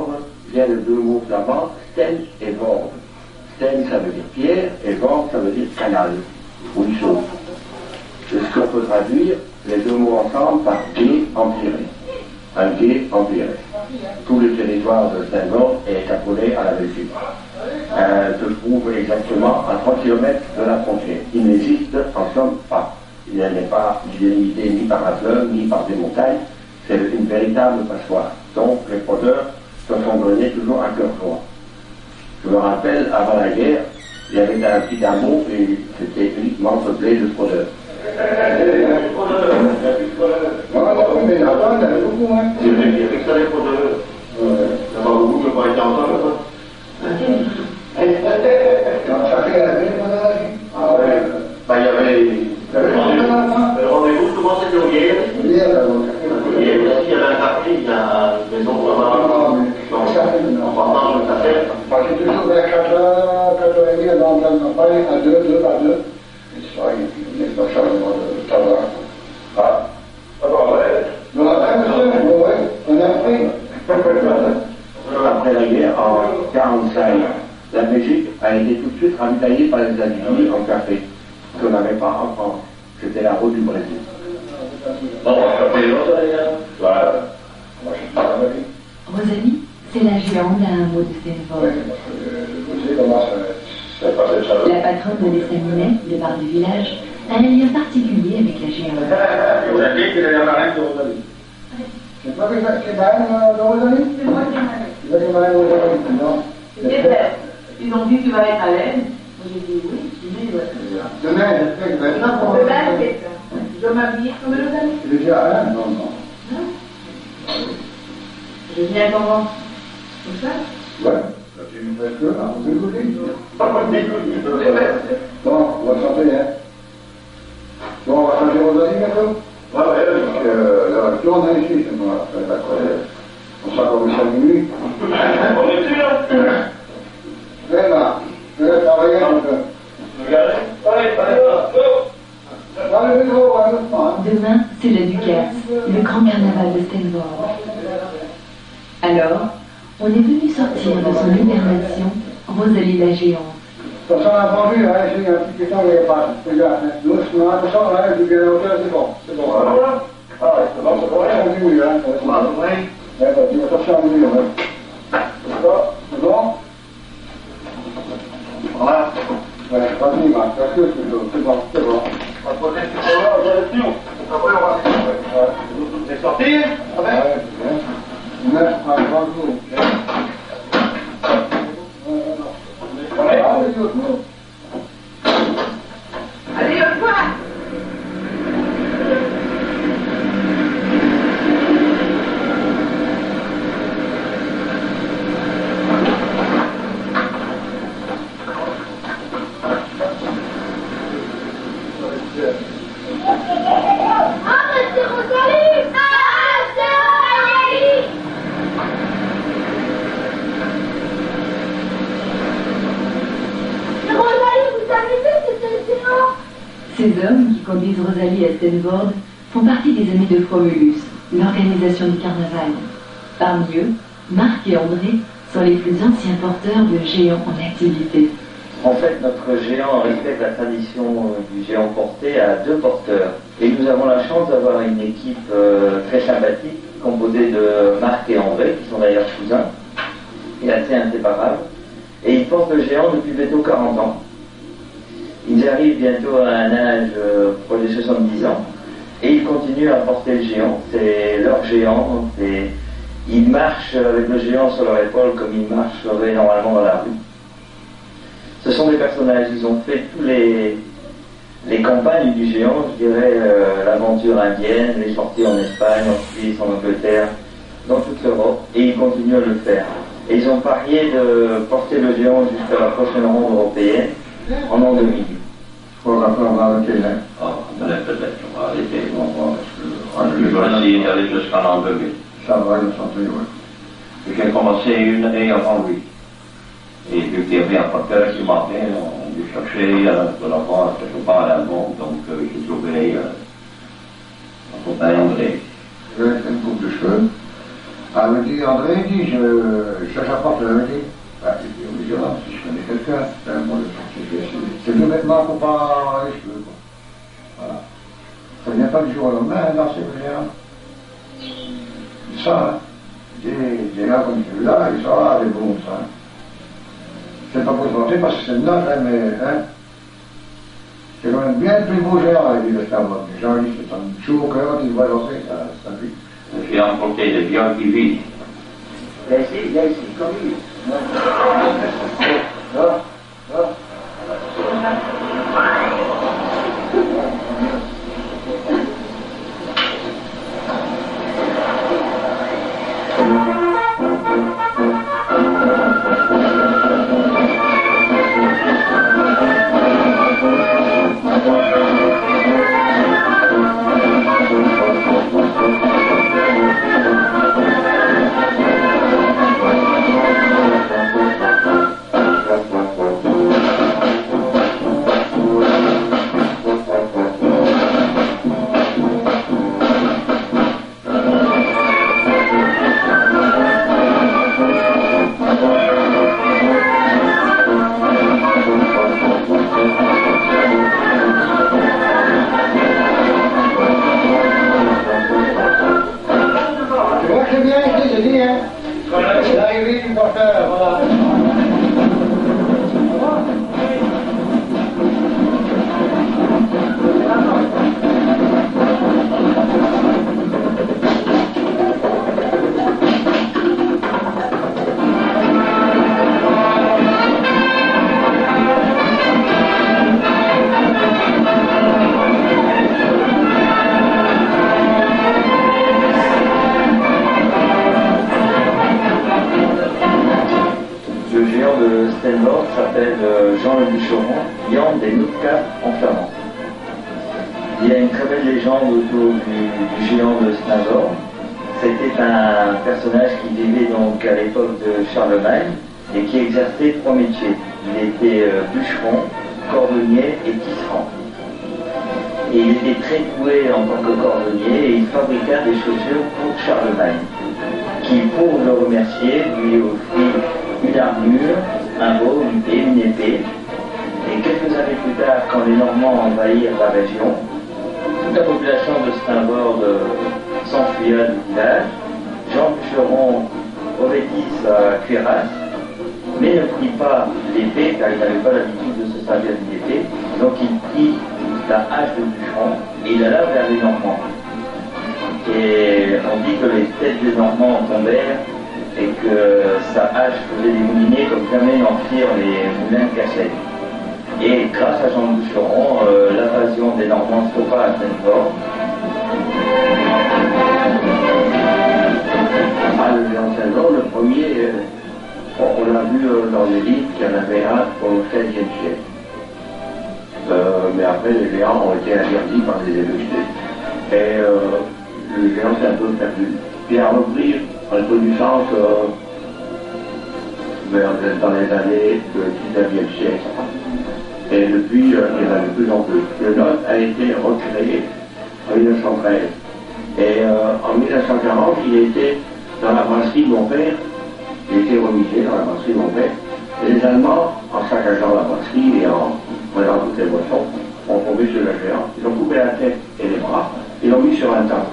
Vord vient de deux mots flamands, Sten et Vord. Sten, ça veut dire pierre, et Vord, ça veut dire canal, ruisseau. C'est ce qu'on peut traduire les deux mots ensemble par gué empiré. Un gué empiré. Tout le territoire de Stenvord est accolé à la Belgique. Se trouve exactement à 3 km de la frontière. Il n'existe en somme pas. Il n'est pas délimité ni par la fleuve, ni par des montagnes. C'est une véritable passoire. Donc les fraudeurs se sont donnés toujours à cœur joie. Je me rappelle, avant la guerre, il y avait un petit hameau et c'était uniquement peuplé de fraudeurs. Il y avait le rendez-vous, comment c'était au Guerre? Il y avait un café, il y a une maison vraiment en partant de café. Parce que toujours vers 4h30 dans la campagne, à 2 par 2. Et ça, il n'est pas changement de tabac. Ah, alors, ouais. Non, on a appris. Après la guerre, en 1945, la Belgique a été tout de suite ravitaillée par les États-Unis en café, qu'on n'avait pas en France. C'était la route du Brésil. Bon, on va faire l'autre, les gars. Voilà. Moi, je suis pas Rosalie, c'est la géante d'un hameau de Stenvord. Oui, vous savez comment ça passe ça. La patronne de l'estaminet, de part du village, a un lien particulier avec la géante. Vous savez qu'il est la marraine de Rosalie. C'est toi qui es marraine de Rosalie? C'est moi qui ai marraine. C'est toi qui es marraine de Rosalie, non? Ils ont dit tu vas être à l'aise. J'ai dit oui, mais ouais. Demain, j'espère que vous allez Non, pour le bain, c'est ça. Je dois m'habiller comme le ami. Tu veux dire un? Non, non. Non. Je viens comment? Comme ça? Ouais. Tu me fais que là, vous écoutez? Bon, on va chanter, hein. Bon, on va chanter Rosalie bientôt? Ouais, parce que là, on a ici, c'est moi. On sera comme 5 minutes. On est sûr? Viens là. Je vais travailler un peu. Regardez. Allez, Allez, Pedro, on va le faire. Demain, c'est le Ducasse, le grand carnaval de Stenvord. Alors, on est venu sortir de son hibernation Rosalie la géante. De toute façon, on a pas vu, hein, j'ai un petit temps, il n'y a pas. Regarde, doucement, attention, là, je viens au cœur, c'est bon. C'est bon. Ah, c'est bon, c'est bon. On dit oui, hein. Oui. Attention, on dit oui, hein. C'est bon? Voilà. Ouais, vas-y, Marc, c'est bon, c'est bon. On va poser ce qu'on va en gestion. Après, on va c'est sorti? Ouais, c'est bien. 9 par 3 jours. Allez, au revoir. Ces hommes qui conduisent Rosalie à Stenvord font partie des Amis de Fromulus, l'organisation du carnaval. Parmi eux, Marc et André sont les plus anciens porteurs de géants en activité. En fait, notre géant respecte la tradition du géant porté à 2 porteurs. Et nous avons la chance d'avoir une équipe très sympathique, composée de Marc et André, qui sont d'ailleurs cousins, et assez inséparables. Et ils portent le géant depuis bientôt 40 ans. Ils arrivent bientôt à un âge pour les 70 ans, et ils continuent à porter le géant. C'est leur géant, ils marchent avec le géant sur leur épaule comme ils marcheraient normalement dans la rue. Ce sont des personnages, ils ont fait tous les campagnes du géant, je dirais l'aventure indienne, les sorties en Espagne, en Suisse, en Angleterre, dans toute l'Europe, et ils continuent à le faire. Et ils ont parié de porter le géant jusqu'à la prochaine ronde européenne en an 2000. Bon, après, on va arrêter là. Peut-être, on va arrêter. On va essayer d'aller jusqu'en an 2000. Ça va, il chanter, oui. Et j'ai commencé une année avant lui. Et vu qu'il y avait un porteur qui manquait, on lui cherchait de l'avoir quelque part à l'album, donc j'ai trouvé en compagnie André. Avec une coupe de cheveux. Elle me dit, André, dit, je cherche à porte, elle me dit. Bah, je dis, oui, si je connais quelqu'un, c'est deux vêtements pour pas les cheveux, quoi. Voilà. Ça vient pas du jour au lendemain, dans ces prières. C'est ça, hein. Des gars comme celui-là, ils sont là, des bons, ça. Hein. C'est pas pour se vanter parce que c'est une note, hein, mais, hein. C'est quand même bien le plus beau géant avec lui, le Starbucks. Les gens, ils se sentent chaud au cœur, ils voient lancer, ça vit. J'ai emporté des viandes qui vivent. Viens ici, comme lui. S'appelle Jean le Bûcheron, Yann des Nootka en flamand. Il y a une très belle légende autour du géant de Snavor. C'était un personnage qui vivait donc à l'époque de Charlemagne et qui exerçait trois métiers. Il était bûcheron, cordonnier et tisserand. Et il était très doué en tant que cordonnier et il fabriqua des chaussures pour Charlemagne, qui pour le remercier lui offrit une armure, un baume et une épée. Et quelques années plus tard, quand les Normands envahirent la région, toute la population de Steinbord s'enfuya du village. Jean Bûcheron revêtit sa cuirasse, mais ne prit pas l'épée, car il n'avait pas l'habitude de se servir d'une épée. Donc il prit la hache de bûcheron et il alla vers les Normands. Et on dit que les têtes des Normands tombèrent et que sa hache faisait des moulinets comme jamais n'en firent les moulins de Cassel. Et grâce à Jean Bûcheron, l'invasion des Normands stoppa à Steinbord. Le géant Steinbord, le premier, on l'a vu dans les livres qu'il y en avait un au XVIe siècle. Mais après, les géants ont été interdits par les évêques. Et le géant s'est un peu perdu. Puis a repris un peu du sens dans les années du XIXe siècle. Et depuis, il y en a de plus en plus. Le note a été recréé en 1913. Et en 1940, il était dans la brasserie de mon père. Il était remisé dans la brasserie de mon père. Et les Allemands, en saccageant la brasserie et en prenant toutes les boissons, ont tombé sur le géant. Ils ont coupé la tête et les bras. Ils l'ont mis sur un tank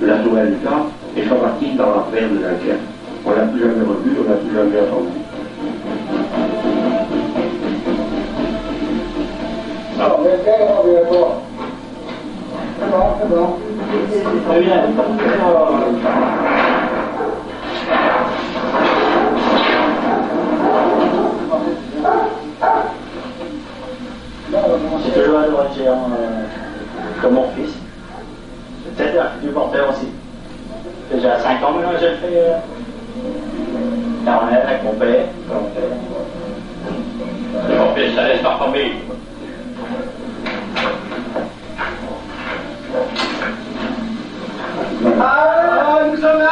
de la tourelle du camp et sont partis dans la mer de Dunkerque. On l'a plus jamais revu, on l'a plus jamais entendu. Non, mais quel rendez-vous? C'est bon, c'est bon. Très bien. J'ai toujours adoré le géant comme mon fils. Peut-être un futur porteur aussi. Déjà 5 ans maintenant, je le fais carnet avec mon père. Et mon fils, ça laisse par famille. Ah, nous sommes là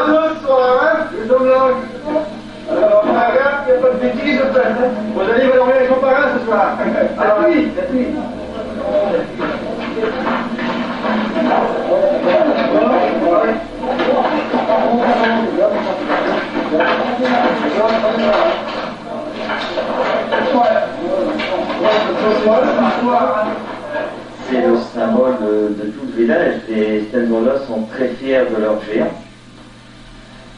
tous, hein? Nous sommes là. Alors, on regarde, il n'y a pas de bêtises, vous allez vous dormir avec son parrain ce soir. C'est lui. Ouais. C'est le symbole de tout le village. Les Stenwalder sont très fiers de leur géant.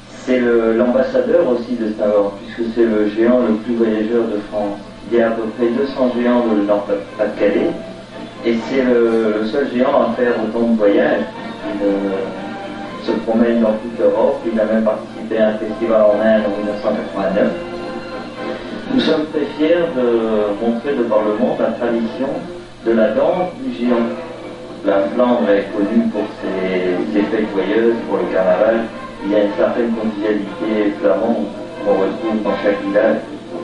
C'est l'ambassadeur aussi de Stenwalder, puisque c'est le géant le plus voyageur de France. Il y a à peu près 200 géants de Nord-Pas-de-Calais, et c'est le seul géant à faire autant de voyages. Il se promène dans toute l'Europe. Il a même participé à un festival en Inde en 1989. Nous sommes très fiers de montrer de par le monde la tradition de la danse du géant. La Flandre est connue pour ses fêtes joyeuses, pour le carnaval. Il y a une certaine convivialité flamande qu'on retrouve dans chaque village.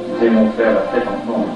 Nous aimons faire la fête ensemble.